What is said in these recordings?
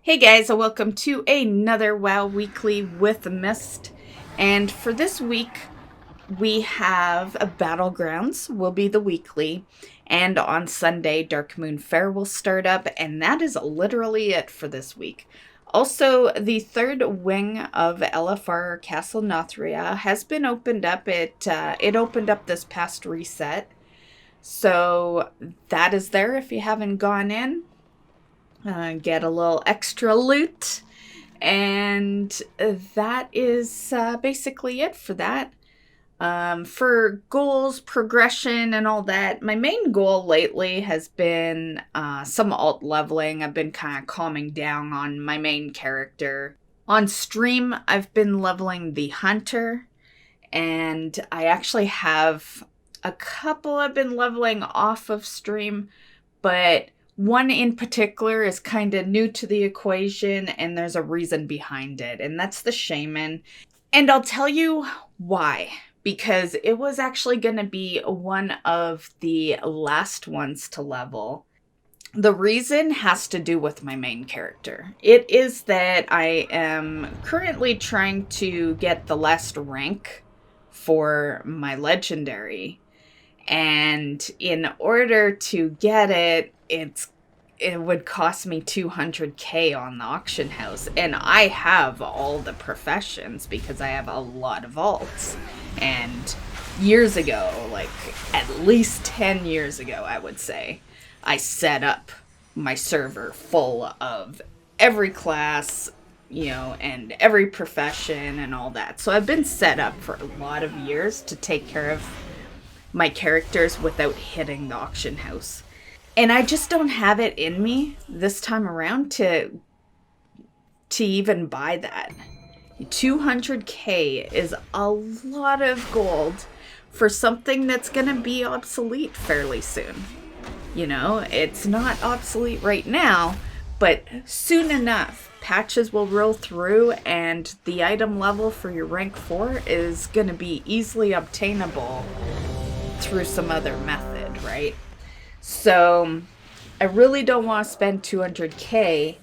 Hey guys, and welcome to another WoW Weekly with Myst. And for this week, we have a Battlegrounds will be the weekly, and on Sunday, Dark Moon Fair will start up, and that is literally it for this week. Also, the third wing of LFR Castle Nothria has been opened up. It opened up this past reset, so that is there if you haven't gone in. Get a little extra loot, and that is basically it for that. For goals, progression, and all that, my main goal lately has been some alt leveling. I've been kind of calming down on my main character. On stream, I've been leveling the Hunter, and I actually have a couple I've been leveling off of stream, but one in particular is kind of new to the equation, and there's a reason behind it, and that's the Shaman. And I'll tell you why. Because it was actually going to be one of the last ones to level. The reason has to do with my main character. It is that I am currently trying to get the last rank for my legendary. And in order to get it, it would cost me 200k on the auction house. And I have all the professions because I have a lot of alts. And years ago, like at least 10 years ago, I would say, I set up my server full of every class, and every profession and all that. So I've been set up for a lot of years to take care of my characters without hitting the auction house. And I just don't have it in me this time around to even buy that. 200k is a lot of gold for something that's going to be obsolete fairly soon. It's not obsolete right now, but soon enough, patches will roll through and the item level for your rank 4 is going to be easily obtainable through some other method, right? So I really don't want to spend 200k,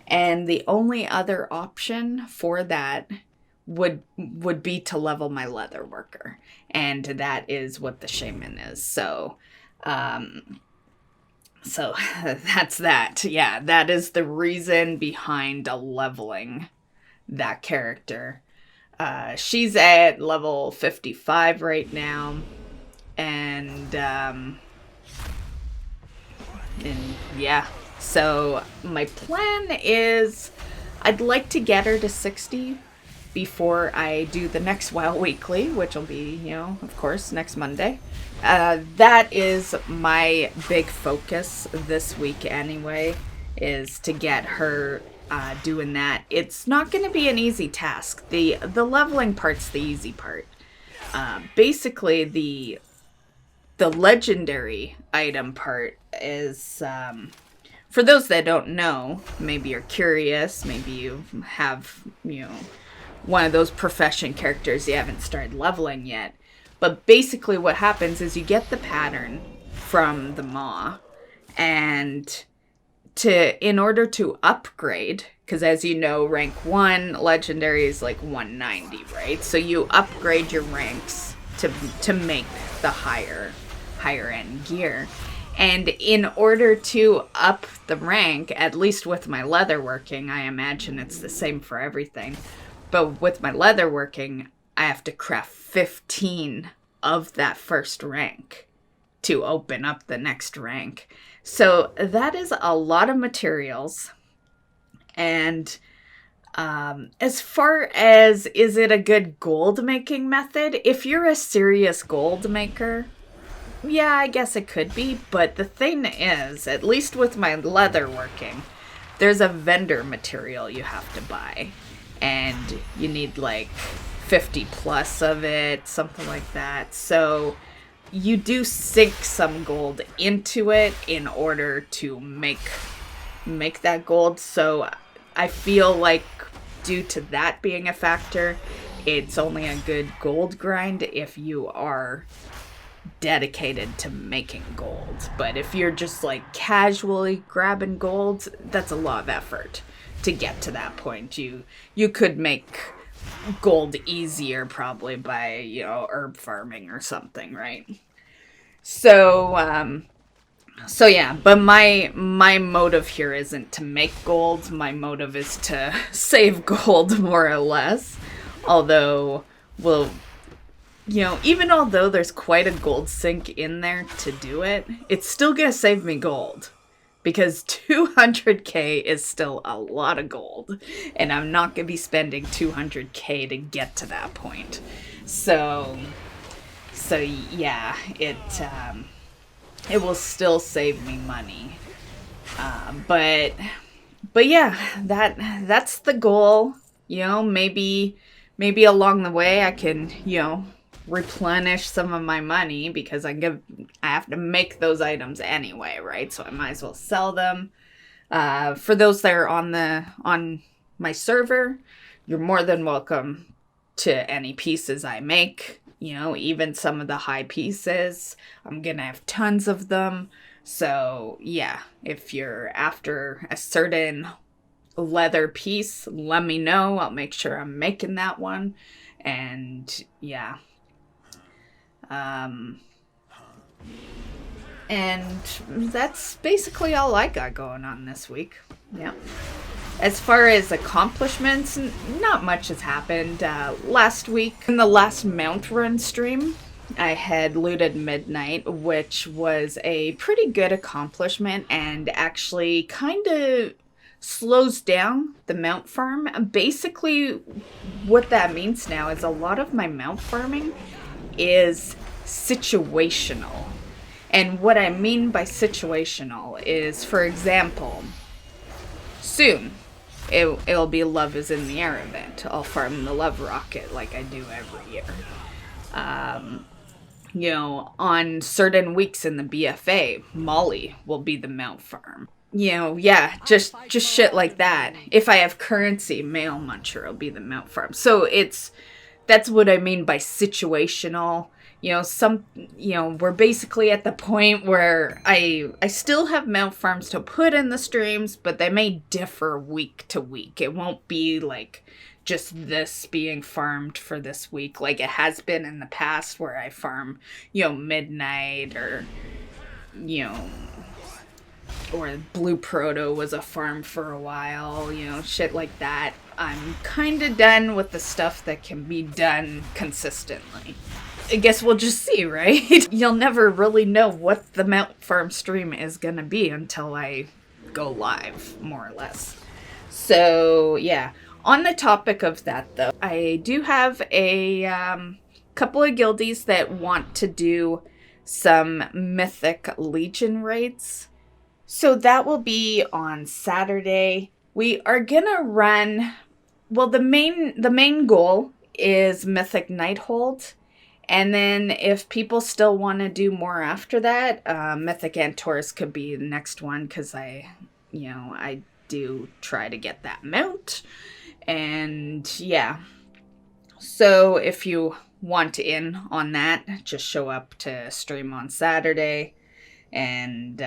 and the only other option for that would be to level my leather worker, and that is what the Shaman is. So that's that. Yeah, that is the reason behind leveling that character. She's at level 55 right now, and yeah, so my plan is I'd like to get her to 60 before I do the next WoW Weekly, which will be, of course, next Monday. That is my big focus this week anyway, is to get her doing that. It's not going to be an easy task. The leveling part's the easy part. Basically, the legendary item part is, for those that don't know, maybe you're curious, maybe you have, one of those profession characters you haven't started leveling yet. But basically what happens is you get the pattern from the Maw, and in order to upgrade, because as you know, rank 1 legendary is like 190, right? So you upgrade your ranks to make the higher end gear. And in order to up the rank, at least with my leatherworking, I imagine it's the same for everything, but with my leatherworking, I have to craft 15 of that first rank to open up the next rank. So that is a lot of materials. And as far as, is it a good gold making method? If you're a serious gold maker, yeah, I guess it could be. But the thing is, at least with my leatherworking, there's a vendor material you have to buy. And you need like 50 plus of it, something like that. So you do sink some gold into it in order to make that gold. So I feel like due to that being a factor, it's only a good gold grind if you are dedicated to making gold. But if you're just like casually grabbing gold, that's a lot of effort. to get to that point. You could make gold easier probably by, herb farming or something, right? So yeah, but my motive here isn't to make gold. My motive is to save gold, more or less. Although, well, even although there's quite a gold sink in there to do it, it's still gonna save me gold. Because 200k is still a lot of gold. And I'm not gonna be spending 200k to get to that point. So yeah, it will still save me money. But yeah, that's the goal. Maybe along the way I can, replenish some of my money, because I have to make those items anyway, right? So I might as well sell them. For those that are on my server, you're more than welcome to any pieces I make. Even some of the high pieces, I'm gonna have tons of them. So yeah, if you're after a certain leather piece, let me know. I'll make sure I'm making that one. And yeah. And that's basically all I got going on this week. Yeah. As far as accomplishments, not much has happened. Last week, in the last mount run stream, I had looted Midnight, which was a pretty good accomplishment and actually kind of slows down the mount farm. Basically, what that means now is a lot of my mount farming is situational. And what I mean by situational is, for example, soon it'll be Love is in the Air event. I'll farm the Love Rocket like I do every year. On certain weeks in the BFA, Molly will be the mount farm. Just shit like that. If I have currency, Male Muncher will be the mount farm. So that's what I mean by situational. We're basically at the point where I still have mount farms to put in the streams, but they may differ week to week. It won't be like just this being farmed for this week like it has been in the past, where I farm, Midnight, or Blue Proto was a farm for a while, shit like that. I'm kind of done with the stuff that can be done consistently. I guess we'll just see, right? You'll never really know what the mount farm stream is gonna be until I go live, more or less. So, yeah. On the topic of that, though, I do have a couple of guildies that want to do some Mythic Legion raids. So that will be on Saturday. We are gonna run... Well, the main goal is Mythic Nighthold. And then if people still want to do more after that, Mythic Antaurus could be the next one, because I do try to get that mount. And yeah. So if you want in on that, just show up to stream on Saturday. And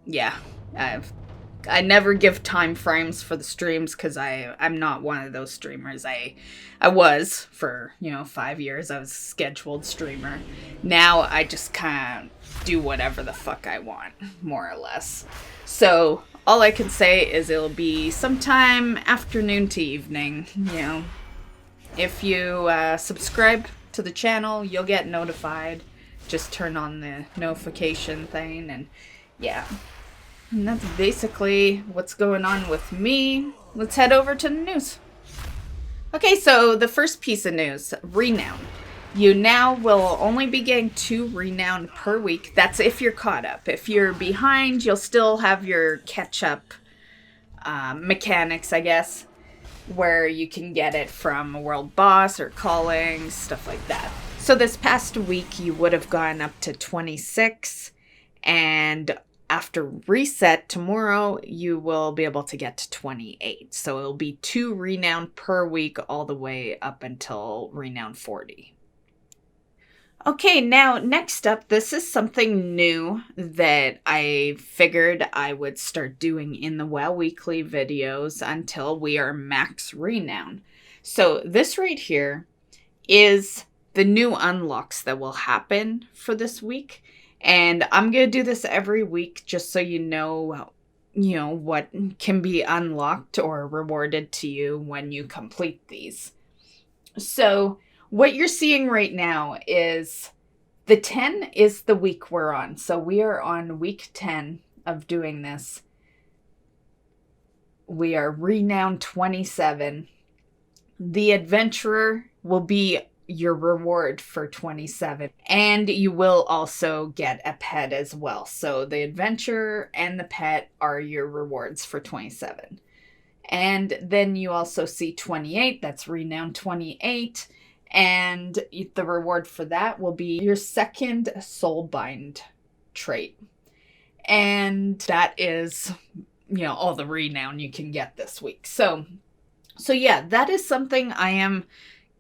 yeah, I never give time frames for the streams, because I'm not one of those streamers. I was for 5 years. I was a scheduled streamer. Now I just kind of do whatever the fuck I want, more or less. So all I can say is it'll be sometime afternoon to evening. If you subscribe to the channel, you'll get notified. Just turn on the notification thing, and yeah. And that's basically what's going on with me. Let's head over to the news. Okay, so the first piece of news, Renown. You now will only be getting 2 Renown per week. That's if you're caught up. If you're behind, you'll still have your catch-up mechanics, I guess, where you can get it from a world boss or calling, stuff like that. So this past week, you would have gone up to 26, and after reset tomorrow, you will be able to get to 28. So it'll be 2 Renown per week all the way up until Renown 40. Okay, now next up, this is something new that I figured I would start doing in the WoW Weekly videos until we are max renown. So this right here is the new unlocks that will happen for this week. And I'm going to do this every week just so you know what can be unlocked or rewarded to you when you complete these. So what you're seeing right now is the 10 is the week we're on. So we are on week 10 of doing this. We are renowned 27. The adventurer will be your reward for 27. And you will also get a pet as well. So the adventurer and the pet are your rewards for 27. And then you also see 28. That's renowned 28. And the reward for that will be your second soulbind trait. And that is, all the renown you can get this week. So yeah, that is something I am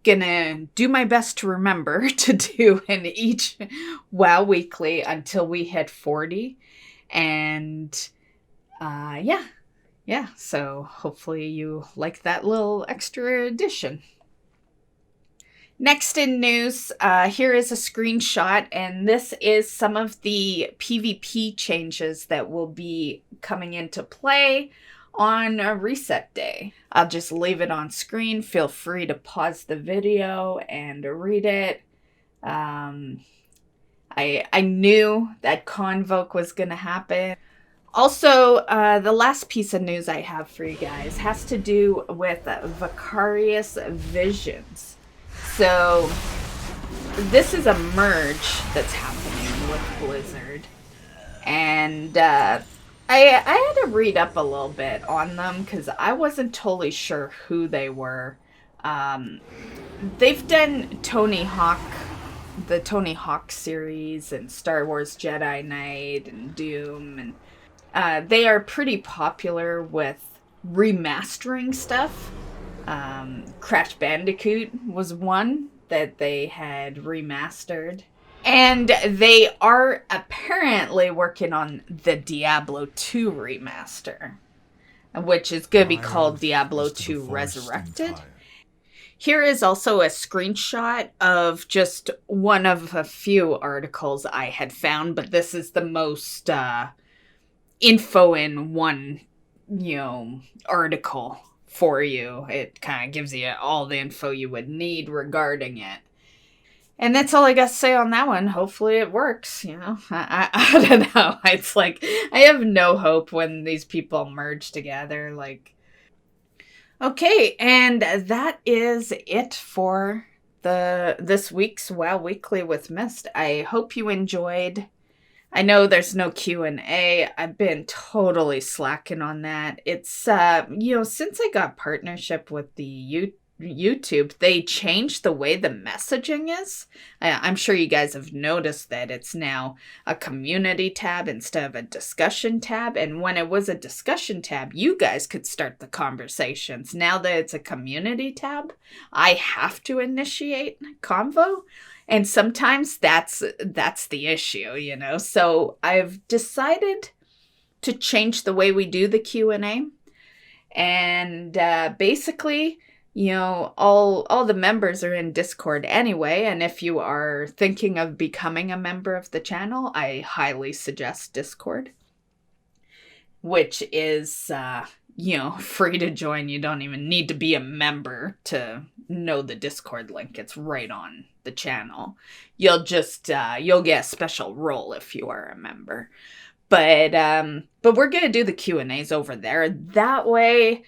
gonna do my best to remember to do in each WoW Weekly until we hit 40. And yeah, so hopefully you like that little extra addition. Next in news, here is a screenshot, and this is some of the PvP changes that will be coming into play on a reset day. I'll just leave it on screen. Feel free to pause the video and read it. I knew that Convoke was going to happen. Also, the last piece of news I have for you guys has to do with Vicarious Visions. So, this is a merge that's happening with Blizzard. And I had to read up a little bit on them because I wasn't totally sure who they were. They've done the Tony Hawk series, and Star Wars Jedi Knight, and Doom, and they are pretty popular with remastering stuff. Crash Bandicoot was one that they had remastered. And they are apparently working on the Diablo 2 remaster, which is going to be called Diablo 2 Resurrected. Here is also a screenshot of just one of a few articles I had found, but this is the most info in one, article for you. It kind of gives you all the info you would need regarding it. And that's all I got to say on that one. Hopefully it works, I don't know. It's like, I have no hope when these people merge together. Okay, and that is it for this week's WoW Weekly with Myst. I hope you enjoyed. I know there's no Q&A. I've been totally slacking on that. It's, since I got partnership with the YouTube, they changed the way the messaging is. I'm sure you guys have noticed that it's now a community tab instead of a discussion tab. And when it was a discussion tab, you guys could start the conversations. Now that it's a community tab, I have to initiate convo. And sometimes that's the issue, So I've decided to change the way we do the Q&A. And basically, all the members are in Discord anyway. And if you are thinking of becoming a member of the channel, I highly suggest Discord, which is, free to join. You don't even need to be a member to know the Discord link. It's right on the channel. You'll just you'll get a special role if you are a member. But we're gonna do the Q&As over there. That way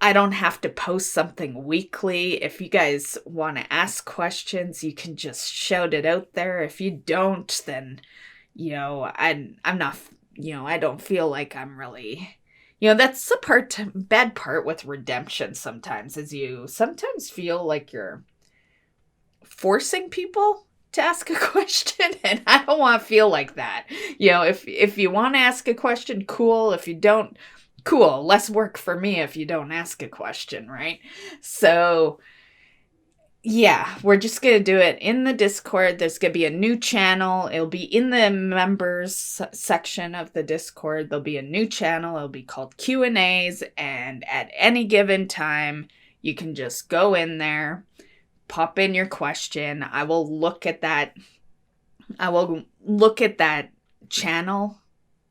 I don't have to post something weekly. If you guys want to ask questions, you can just shout it out there. If you don't, then I'm not, I don't feel like I'm really, that's the bad part with redemption sometimes, is you sometimes feel like you're forcing people to ask a question, and I don't want to feel like that. If you want to ask a question, cool. If you don't, cool. Less work for me if you don't ask a question, right? So yeah, we're just going to do it in the Discord. There's going to be a new channel. It'll be in the members section of the Discord. There'll be a new channel. It'll be called Q&As, and at any given time, you can just go in there, pop in your question. I will look at that channel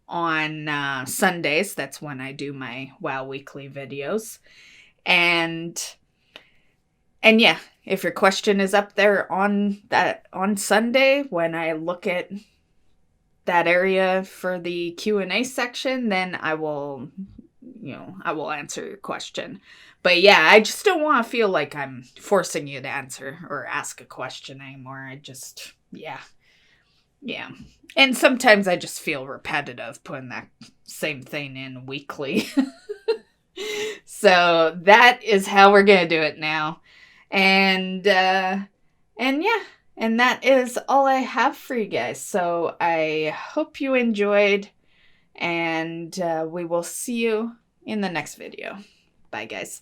on Sundays. That's when I do my WoW Weekly videos. And yeah, if your question is up there on Sunday, when I look at that area for the Q&A section, then I will answer your question. But yeah, I just don't want to feel like I'm forcing you to answer or ask a question anymore. Yeah. And sometimes I just feel repetitive putting that same thing in weekly. So that is how we're going to do it now. And yeah, and that is all I have for you guys. So I hope you enjoyed, and we will see you in the next video. Bye, guys.